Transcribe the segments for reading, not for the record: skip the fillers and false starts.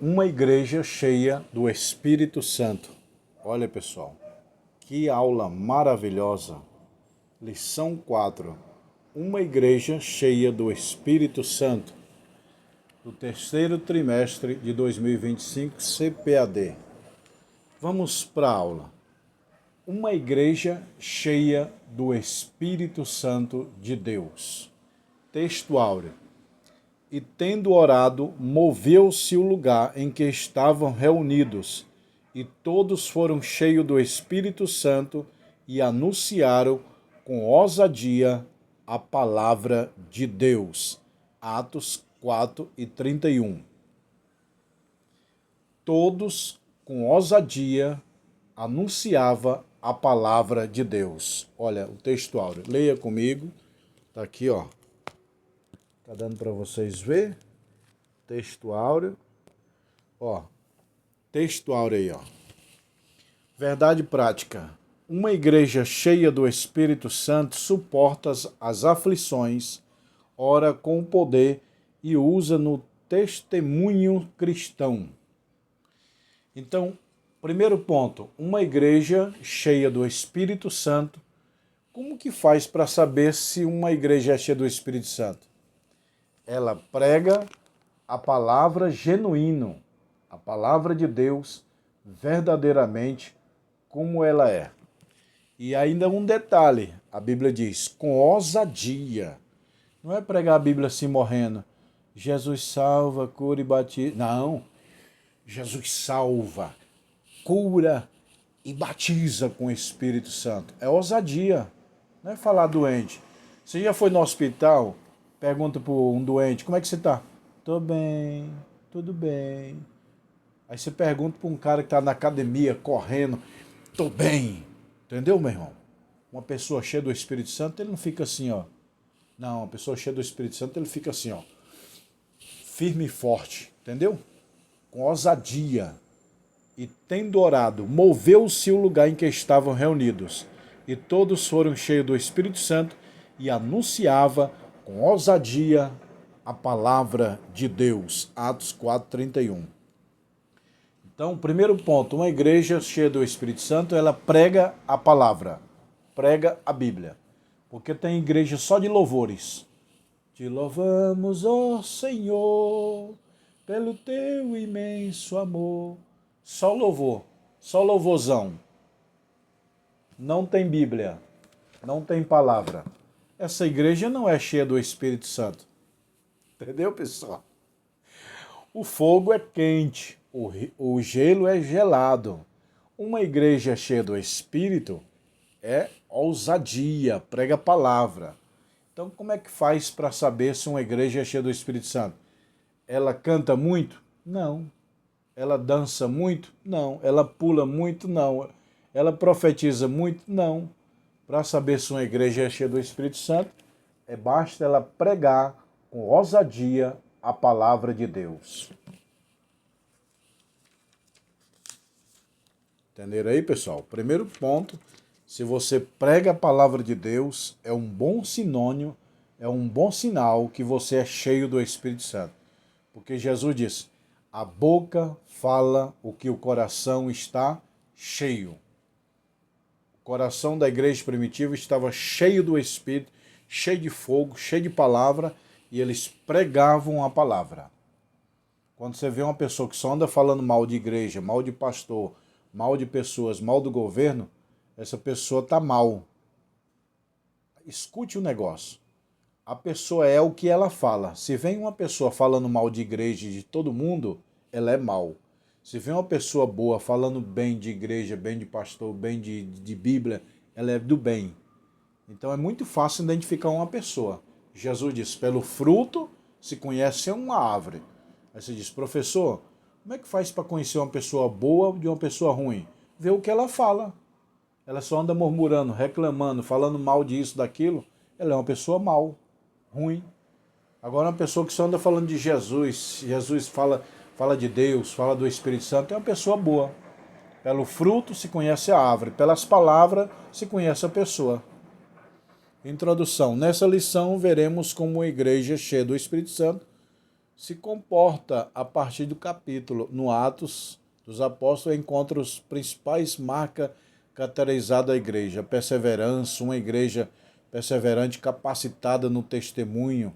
Uma igreja cheia do Espírito Santo. Olha, pessoal, que aula maravilhosa. Lição 4. Uma igreja cheia do Espírito Santo. Do terceiro trimestre de 2025, CPAD. Vamos para a aula. Uma igreja cheia do Espírito Santo de Deus. Texto áureo. E tendo orado, moveu-se o lugar em que estavam reunidos, e todos foram cheios do Espírito Santo e anunciaram com ousadia a palavra de Deus. Atos 4:31. Todos com ousadia anunciava a palavra de Deus. Olha o texto áureo. Leia comigo. Está aqui, ó. Tá dando para vocês ver? Texto áureo. Ó, texto áureo aí, ó. Verdade prática. Uma igreja cheia do Espírito Santo suporta as aflições, ora com o poder e usa no testemunho cristão. Então, primeiro ponto, uma igreja cheia do Espírito Santo, como que faz para saber se uma igreja é cheia do Espírito Santo? Ela prega a palavra genuíno, a palavra de Deus verdadeiramente como ela é. E ainda um detalhe, a Bíblia diz, com ousadia. Não é pregar a Bíblia assim morrendo. Jesus salva, cura e batiza. Não, Jesus salva, cura e batiza com o Espírito Santo. É ousadia, não é falar doente. Você já foi no hospital? Pergunta para um doente, como é que você está? Tô bem, tudo bem. Aí você pergunta para um cara que está na academia, correndo, tô bem. Entendeu, meu irmão? Uma pessoa cheia do Espírito Santo, ele não fica assim, ó. Não, uma pessoa cheia do Espírito Santo, ele fica assim, ó. Firme e forte, entendeu? Com ousadia. E tendo orado, moveu-se o lugar em que estavam reunidos. E todos foram cheios do Espírito Santo e anunciava com ousadia a palavra de Deus. Atos 4:31. Então, primeiro ponto, uma igreja cheia do Espírito Santo, ela prega a palavra, prega a Bíblia. Porque tem igreja só de louvores. Te louvamos, ó Senhor, pelo teu imenso amor. Só louvor, só louvorzão. Não tem Bíblia, não tem palavra. Essa igreja não é cheia do Espírito Santo. Entendeu, pessoal? O fogo é quente, o gelo é gelado. Uma igreja cheia do Espírito é ousadia, prega a palavra. Então, como é que faz para saber se uma igreja é cheia do Espírito Santo? Ela canta muito? Não. Ela dança muito? Não. Ela pula muito? Não. Ela profetiza muito? Não. Para saber se uma igreja é cheia do Espírito Santo, basta ela pregar com ousadia a palavra de Deus. Entenderam aí, pessoal? Primeiro ponto, se você prega a palavra de Deus, é um bom sinônimo, é um bom sinal que você é cheio do Espírito Santo. Porque Jesus disse, a boca fala o que o coração está cheio. O coração da igreja primitiva estava cheio do Espírito, cheio de fogo, cheio de palavra, e eles pregavam a palavra. Quando você vê uma pessoa que só anda falando mal de igreja, mal de pastor, mal de pessoas, mal do governo, essa pessoa está mal. Escute o negócio. A pessoa é o que ela fala. Se vem uma pessoa falando mal de igreja e de todo mundo, ela é mal. Se vem uma pessoa boa falando bem de igreja, bem de pastor, bem de Bíblia, ela é do bem. Então é muito fácil identificar uma pessoa. Jesus diz, pelo fruto se conhece uma árvore. Aí você diz, professor, como é que faz para conhecer uma pessoa boa de uma pessoa ruim? Vê o que ela fala. Ela só anda murmurando, reclamando, falando mal disso, daquilo. Ela é uma pessoa mal, ruim. Agora uma pessoa que só anda falando de Jesus, Jesus fala de Deus, fala do Espírito Santo, é uma pessoa boa. Pelo fruto se conhece a árvore, pelas palavras se conhece a pessoa. Introdução. Nessa lição veremos como uma igreja cheia do Espírito Santo se comporta a partir do capítulo. No Atos dos Apóstolos encontra os principais marcas caracterizadas da igreja. Perseverança, uma igreja perseverante, capacitada no testemunho,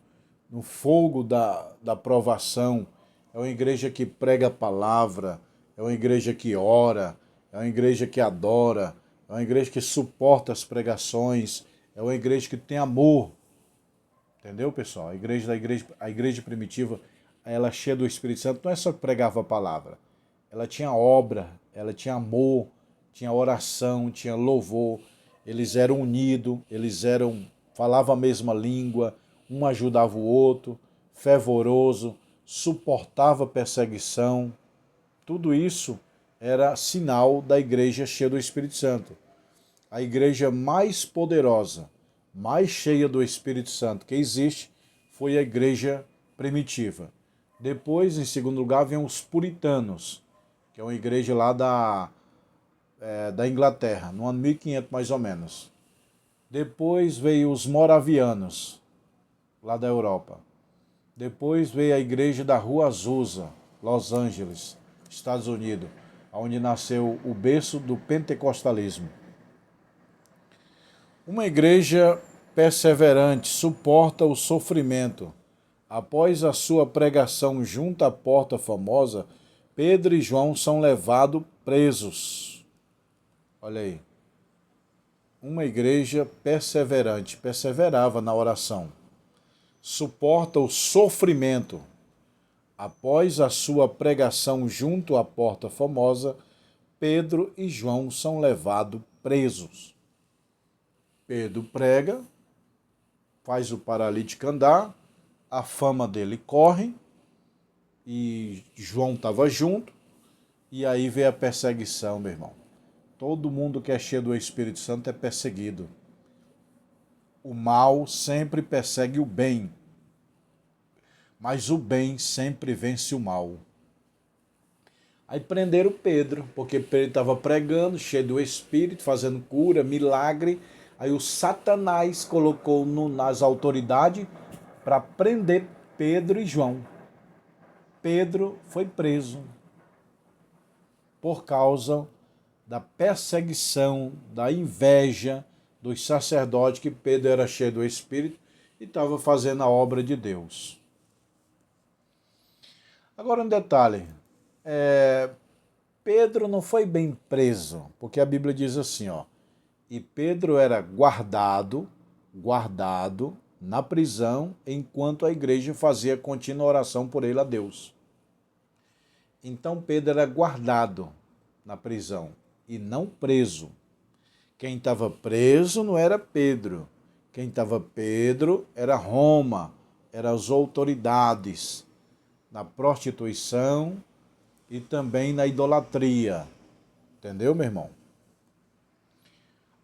no fogo da provação. É uma igreja que prega a palavra, é uma igreja que ora, é uma igreja que adora, é uma igreja que suporta as pregações, é uma igreja que tem amor. Entendeu, pessoal? A igreja primitiva, ela cheia do Espírito Santo, não é só que pregava a palavra. Ela tinha obra, ela tinha amor, tinha oração, tinha louvor. Eles eram unidos, falavam a mesma língua, um ajudava o outro, fervoroso, suportava perseguição. Tudo isso era sinal da igreja cheia do Espírito Santo. A igreja mais poderosa, mais cheia do Espírito Santo que existe foi a igreja primitiva. Depois, em segundo lugar, vem os puritanos, que é uma igreja lá da Inglaterra, no ano 1500 mais ou menos. Depois veio os moravianos, lá da Europa. Depois veio a igreja da Rua Azusa, Los Angeles, Estados Unidos, onde nasceu o berço do pentecostalismo. Uma igreja perseverante suporta o sofrimento. Após a sua pregação junto à porta famosa, Pedro e João são levados presos. Olha aí. Uma igreja perseverante, perseverava na oração. Suporta o sofrimento. Após a sua pregação junto à porta famosa, Pedro e João são levados presos. Pedro prega, faz o paralítico andar, a fama dele corre, e João estava junto, e aí veio a perseguição, meu irmão. Todo mundo que é cheio do Espírito Santo é perseguido. O mal sempre persegue o bem, mas o bem sempre vence o mal. Aí prenderam Pedro, porque Pedro estava pregando, cheio do Espírito, fazendo cura, milagre. Aí o Satanás colocou nas autoridades para prender Pedro e João. Pedro foi preso por causa da perseguição, da inveja dos sacerdotes, que Pedro era cheio do Espírito e estava fazendo a obra de Deus. Agora um detalhe, Pedro não foi bem preso, porque a Bíblia diz assim, e Pedro era guardado na prisão, enquanto a igreja fazia contínua oração por ele a Deus. Então Pedro era guardado na prisão e não preso. Quem estava preso não era Pedro. Quem estava Pedro era Roma, eram as autoridades na prostituição e também na idolatria. Entendeu, meu irmão?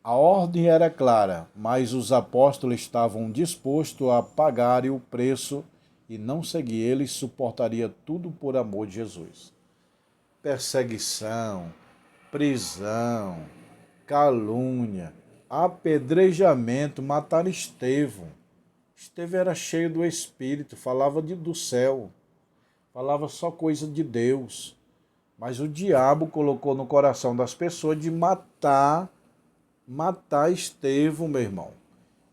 A ordem era clara, mas os apóstolos estavam dispostos a pagarem o preço e não seguir eles, suportaria tudo por amor de Jesus. Perseguição, prisão, calúnia, apedrejamento, mataram Estevão. Estevão era cheio do Espírito, falava do céu, falava só coisa de Deus. Mas o diabo colocou no coração das pessoas de matar Estevão, meu irmão.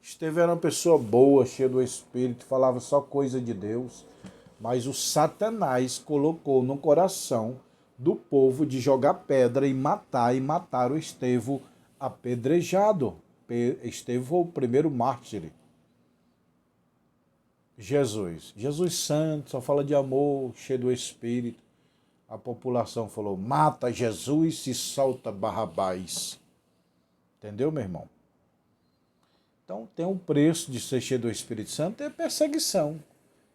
Estevão era uma pessoa boa, cheia do Espírito, falava só coisa de Deus. Mas o Satanás colocou no coração do povo de jogar pedra e mataram Estevão apedrejado. Estevão foi o primeiro mártir. Jesus santo, só fala de amor, cheio do Espírito. A população falou, mata Jesus e solta Barrabás. Entendeu, meu irmão? Então tem um preço de ser cheio do Espírito Santo, é perseguição.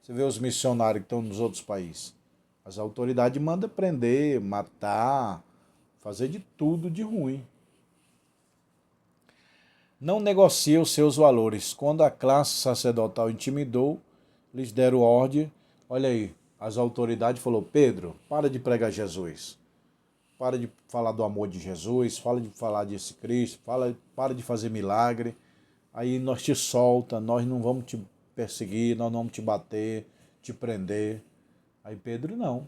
Você vê os missionários que estão nos outros países. As autoridades mandam prender, matar, fazer de tudo de ruim. Não negocia os seus valores. Quando a classe sacerdotal intimidou, lhes deram ordem. Olha aí, as autoridades falaram, Pedro, para de pregar Jesus. Para de falar do amor de Jesus, para de falar desse Cristo, para de fazer milagre. Aí nós te solta, nós não vamos te perseguir, nós não vamos te bater, te prender. Aí Pedro, não.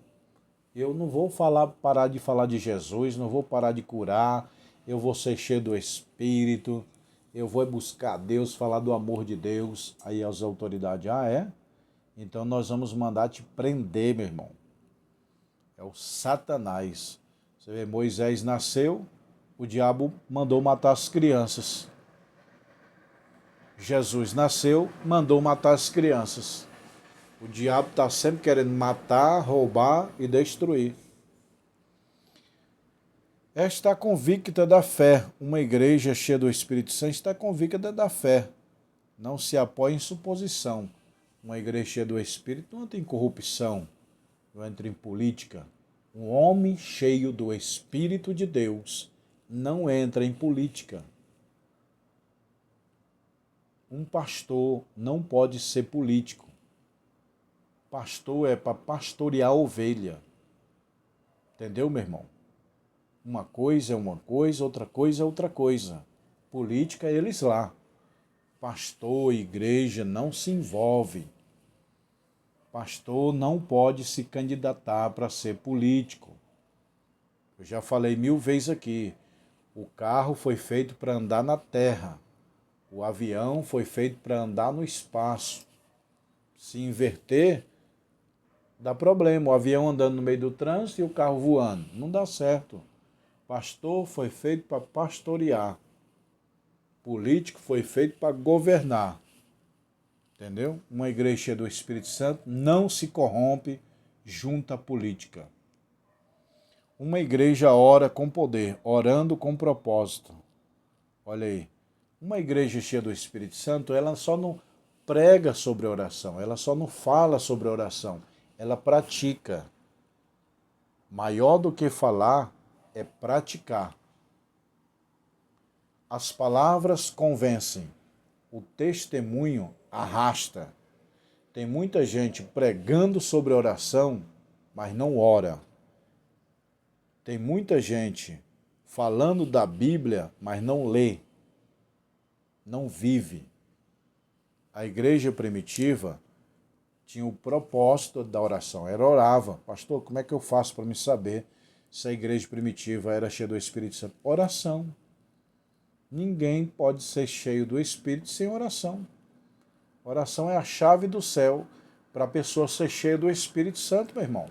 Eu não vou parar de falar de Jesus, não vou parar de curar, eu vou ser cheio do Espírito, eu vou buscar Deus, falar do amor de Deus. Aí as autoridades, é? Então nós vamos mandar te prender, meu irmão. É o Satanás. Você vê, Moisés nasceu, o diabo mandou matar as crianças. Jesus nasceu, mandou matar as crianças. O diabo está sempre querendo matar, roubar e destruir. Está convicta da fé. Uma igreja cheia do Espírito Santo está convicta da fé. Não se apoia em suposição. Uma igreja cheia do Espírito não entra em corrupção, não entra em política. Um homem cheio do Espírito de Deus não entra em política. Um pastor não pode ser político. Pastor é para pastorear a ovelha. Entendeu, meu irmão? Uma coisa é uma coisa, outra coisa é outra coisa. Política, eles lá. Pastor, igreja não se envolve. Pastor não pode se candidatar para ser político. Eu já falei 1000 vezes aqui. O carro foi feito para andar na terra. O avião foi feito para andar no espaço. Se inverter, dá problema. O avião andando no meio do trânsito e o carro voando. Não dá certo. Pastor foi feito para pastorear. Político foi feito para governar. Entendeu? Uma igreja cheia do Espírito Santo não se corrompe junto à política. Uma igreja ora com poder, orando com propósito. Olha aí. Uma igreja cheia do Espírito Santo, ela só não prega sobre oração, ela só não fala sobre oração, ela pratica. Maior do que falar é praticar. As palavras convencem, o testemunho arrasta. Tem muita gente pregando sobre oração, mas não ora. Tem muita gente falando da Bíblia, mas não lê, não vive. A igreja primitiva tinha o propósito da oração, era orava. Pastor, como é que eu faço para me saber se a igreja primitiva era cheia do Espírito Santo? Oração. Ninguém pode ser cheio do Espírito sem oração. Oração é a chave do céu para a pessoa ser cheia do Espírito Santo, meu irmão.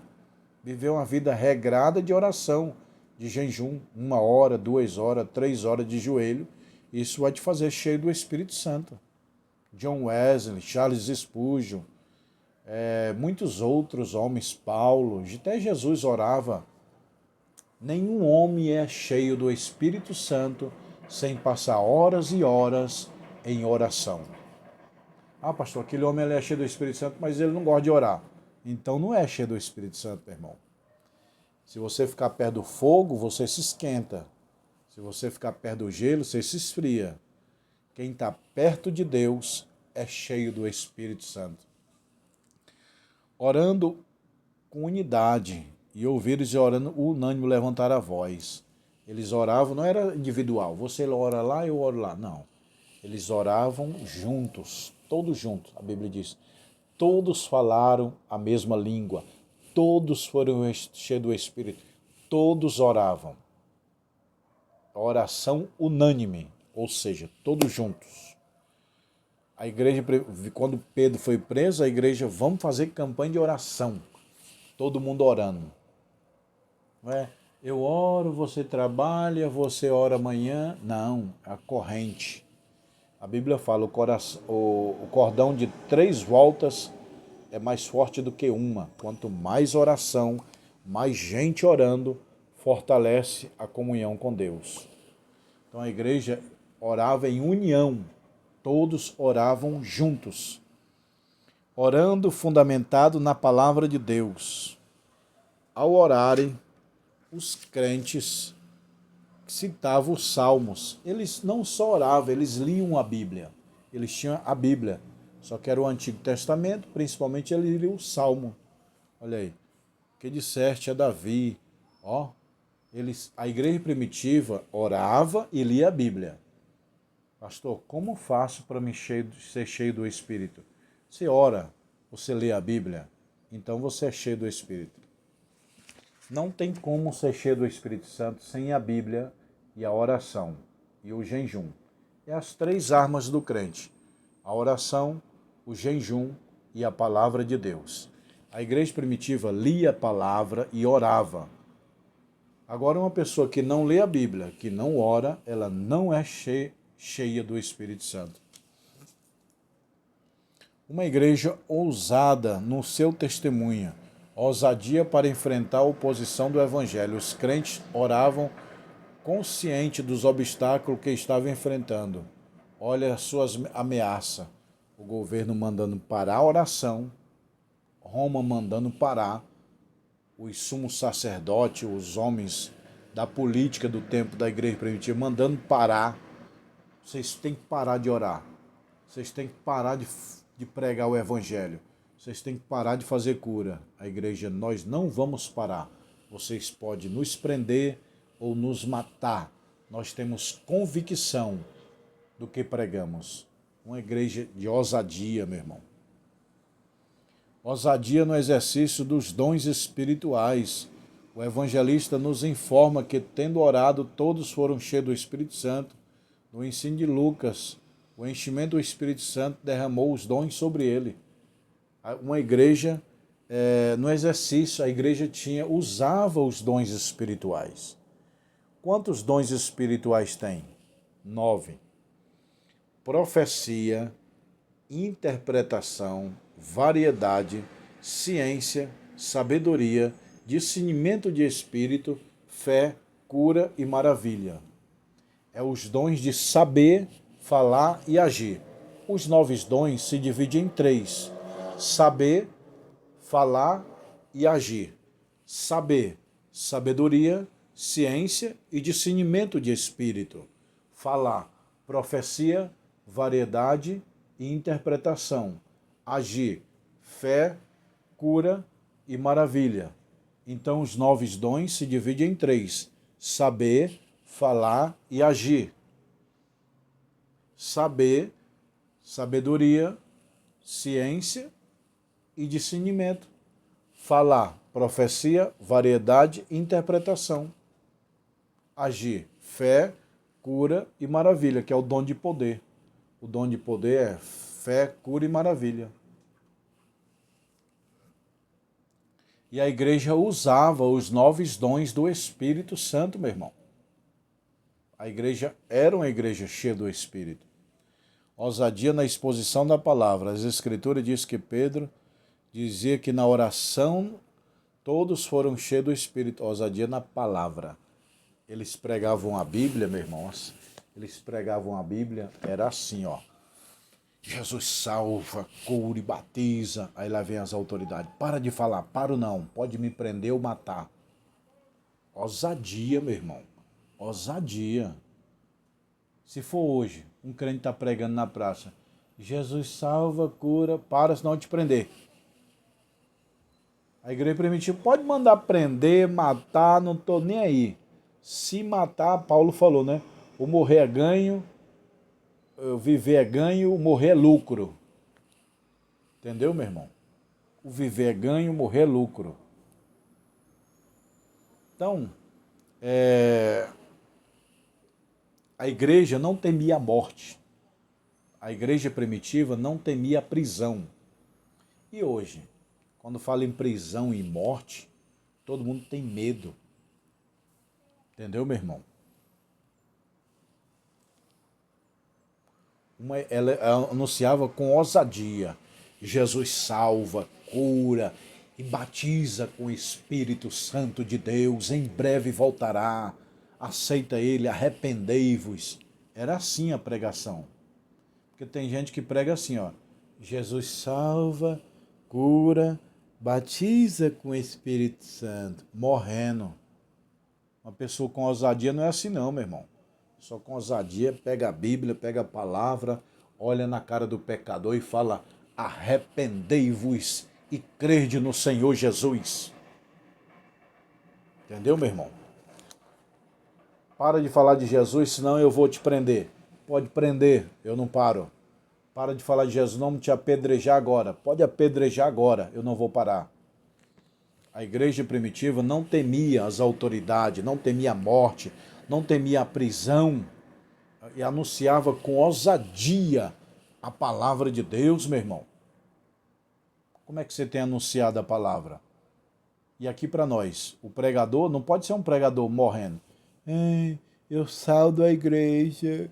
Viver uma vida regrada de oração, de jejum, 1 hora, 2 horas, 3 horas de joelho. Isso vai te fazer cheio do Espírito Santo. John Wesley, Charles Spurgeon, muitos outros homens, Paulo, até Jesus orava. Nenhum homem é cheio do Espírito Santo sem passar horas e horas em oração. Ah, pastor, aquele homem ele é cheio do Espírito Santo, mas ele não gosta de orar. Então não é cheio do Espírito Santo, meu irmão. Se você ficar perto do fogo, você se esquenta. Se você ficar perto do gelo, você se esfria. Quem está perto de Deus é cheio do Espírito Santo. Orando com unidade e ouvidos orando unânime levantar a voz. Eles oravam, não era individual, você ora lá, eu oro lá, não. Eles oravam juntos, todos juntos, a Bíblia diz. Todos falaram a mesma língua, todos foram cheios do Espírito, todos oravam. Oração unânime, ou seja, todos juntos. A igreja, quando Pedro foi preso, a igreja, vamos fazer campanha de oração. Todo mundo orando. Não é? Eu oro, você trabalha, você ora amanhã. Não, é a corrente. A Bíblia fala, o cordão de 3 voltas é mais forte do que uma. Quanto mais oração, mais gente orando, fortalece a comunhão com Deus. Então a igreja orava em união. Todos oravam juntos. Orando fundamentado na palavra de Deus. Ao orarem, os crentes citavam os salmos. Eles não só oravam, eles liam a Bíblia. Eles tinham a Bíblia. Só que era o Antigo Testamento, principalmente eles liam o Salmo. Olha aí. Que disseste a Davi. Ó, a igreja primitiva orava e lia a Bíblia. Pastor, como faço para me ser cheio do Espírito? Você ora, você lê a Bíblia. então você é cheio do Espírito. Não tem como ser cheio do Espírito Santo sem a Bíblia e a oração e o jejum. É as 3 armas do crente: a oração, o jejum e a palavra de Deus. A igreja primitiva lia a palavra e orava. Agora, uma pessoa que não lê a Bíblia, que não ora, ela não é cheia do Espírito Santo. Uma igreja ousada no seu testemunho, ousadia para enfrentar a oposição do Evangelho. Os crentes oravam consciente dos obstáculos que estavam enfrentando. Olha as suas ameaças. O governo mandando parar a oração, Roma mandando parar, os sumos sacerdotes, os homens da política do tempo da igreja primitiva mandando parar. Vocês têm que parar de orar. Vocês têm que parar de pregar o evangelho. Vocês têm que parar de fazer cura. A igreja, nós não vamos parar. Vocês podem nos prender ou nos matar. Nós temos convicção do que pregamos. Uma igreja de ousadia, meu irmão. Ousadia no exercício dos dons espirituais. O evangelista nos informa que, tendo orado, todos foram cheios do Espírito Santo. No ensino de Lucas, o enchimento do Espírito Santo derramou os dons sobre ele. Uma igreja, no exercício, a igreja usava os dons espirituais. Quantos dons espirituais tem? 9. Profecia, interpretação, variedade, ciência, sabedoria, discernimento de espírito, fé, cura e maravilha. É os dons de saber, falar e agir. Os 9 dons se dividem em 3. Saber, falar e agir. Saber, sabedoria, ciência e discernimento de espírito. Falar, profecia, variedade e interpretação. Agir, fé, cura e maravilha. Então os 9 dons se dividem em 3. Saber, falar e agir. Saber, sabedoria, ciência e discernimento. Falar, profecia, variedade e interpretação. Agir, fé, cura e maravilha, que é o dom de poder. O dom de poder é fé, cura e maravilha. E a igreja usava os 9 dons do Espírito Santo, meu irmão. A igreja era uma igreja cheia do Espírito. Ousadia na exposição da palavra. As Escrituras dizem que Pedro dizia que na oração todos foram cheios do Espírito. Ousadia na palavra. Eles pregavam a Bíblia, meu irmão. Eles pregavam a Bíblia, era assim, ó. Jesus salva, cura e batiza. Aí lá vem as autoridades. Para de falar, paro não. Pode me prender ou matar. Ousadia, meu irmão. Ousadia. Se for hoje, um crente está pregando na praça. Jesus salva, cura, para, senão eu te prender. A igreja primitiva pode mandar prender, matar, não estou nem aí. Se matar, Paulo falou, né? O morrer é ganho, o viver é ganho, o morrer é lucro. Entendeu, meu irmão? O viver é ganho, o morrer é lucro. Então, a igreja não temia a morte. A igreja primitiva não temia a prisão. E hoje, quando fala em prisão e morte, todo mundo tem medo. Entendeu, meu irmão? Ela anunciava com ousadia: Jesus salva, cura e batiza com o Espírito Santo de Deus, em breve voltará, aceita ele, arrependei-vos. Era assim a pregação. Porque tem gente que prega assim, ó: Jesus salva, cura, batiza com o Espírito Santo, morrendo. Uma pessoa com ousadia não é assim não, meu irmão. Só com ousadia pega a Bíblia, pega a palavra, olha na cara do pecador e fala: arrependei-vos e crede no Senhor Jesus. Entendeu, meu irmão? Para de falar de Jesus, senão eu vou te prender. Pode prender, eu não paro. Para de falar de Jesus, não te apedrejar agora. Pode apedrejar agora, eu não vou parar. A igreja primitiva não temia as autoridades, não temia a morte, não temia a prisão e anunciava com ousadia a palavra de Deus, meu irmão. Como é que você tem anunciado a palavra? E aqui para nós, o pregador não pode ser um pregador morrendo. Eu saldo a igreja.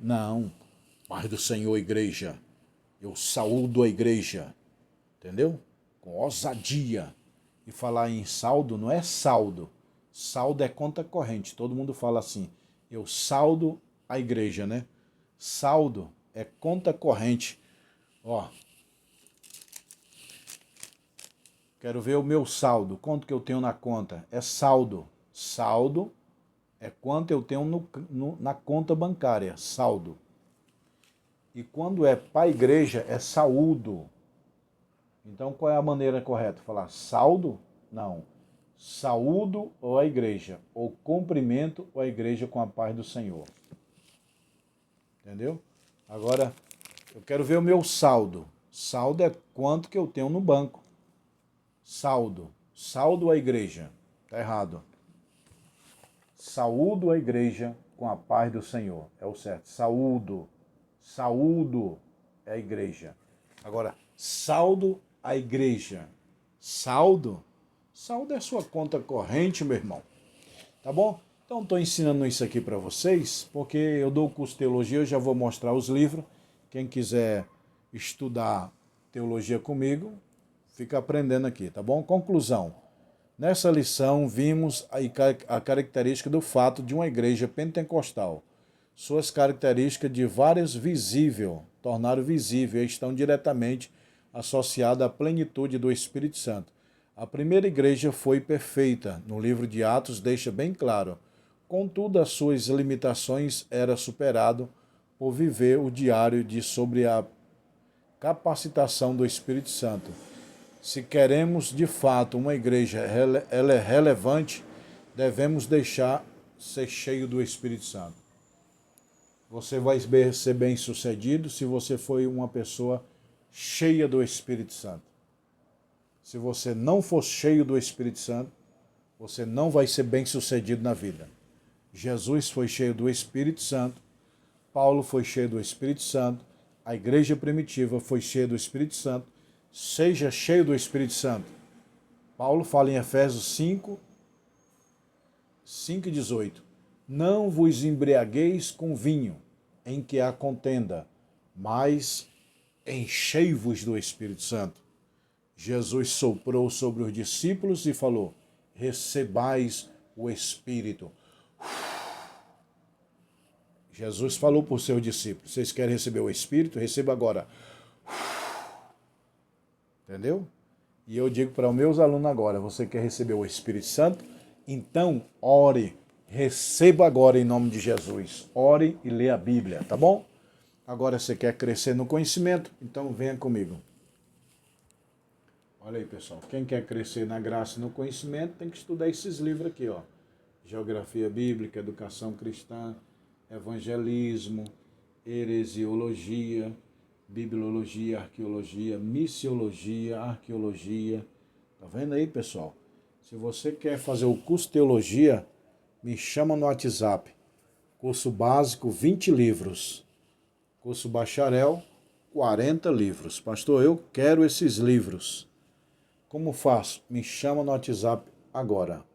Não. Paz do Senhor, igreja. Eu saúdo a igreja. Entendeu? Com ousadia. E falar em saldo não é saldo. Saldo é conta corrente. Todo mundo fala assim. Eu saldo a igreja, né? Saldo é conta corrente. Ó. Quero ver o meu saldo. Quanto que eu tenho na conta? É saldo. Saldo é quanto eu tenho na conta bancária. Saldo. E quando é para a igreja, é saúdo. Então, qual é a maneira correta? Falar saldo? Não. Saúdo ou a igreja. Ou cumprimento ou a igreja com a paz do Senhor. Entendeu? Agora, eu quero ver o meu saldo. Saldo é quanto que eu tenho no banco. Saldo. Saldo à igreja. Está errado. Saúdo a igreja com a paz do Senhor. É o certo. Saúdo. Saúdo é a igreja. Agora, saldo a igreja. Saldo? Saldo é sua conta corrente, meu irmão. Tá bom? Então, estou ensinando isso aqui para vocês, porque eu dou o curso de teologia, eu já vou mostrar os livros. Quem quiser estudar teologia comigo, fica aprendendo aqui, tá bom? Conclusão. Nessa lição, vimos a característica do fato de uma igreja pentecostal. Suas características de várias tornaram visível e estão diretamente associadas à plenitude do Espírito Santo. A primeira igreja foi perfeita, no livro de Atos deixa bem claro. Contudo, as suas limitações eram superado por viver o diário sobre a capacitação do Espírito Santo. Se queremos de fato uma igreja relevante, devemos deixar ser cheio do Espírito Santo. Você vai ser bem sucedido se você for uma pessoa cheia do Espírito Santo. Se você não for cheio do Espírito Santo, você não vai ser bem sucedido na vida. Jesus foi cheio do Espírito Santo, Paulo foi cheio do Espírito Santo, a igreja primitiva foi cheia do Espírito Santo. Seja cheio do Espírito Santo. Paulo fala em Efésios 5:18. Não vos embriagueis com vinho, em que há contenda, mas enchei-vos do Espírito Santo. Jesus soprou sobre os discípulos e falou: recebais o Espírito. Jesus falou para os seus discípulos: vocês querem receber o Espírito? Receba agora. Entendeu? E eu digo para os meus alunos agora: você quer receber o Espírito Santo? Então, ore. Receba agora em nome de Jesus. Ore e lê a Bíblia, tá bom? Agora você quer crescer no conhecimento? Então venha comigo. Olha aí, pessoal. Quem quer crescer na graça e no conhecimento tem que estudar esses livros aqui, ó. Geografia Bíblica, Educação Cristã, Evangelismo, Heresiologia, Bibliologia, Arqueologia, Missiologia, Arqueologia. Tá vendo aí, pessoal? Se você quer fazer o curso de Teologia, me chama no WhatsApp. Curso básico, 20 livros. Curso bacharel, 40 livros. Pastor, eu quero esses livros. Como faço? Me chama no WhatsApp agora.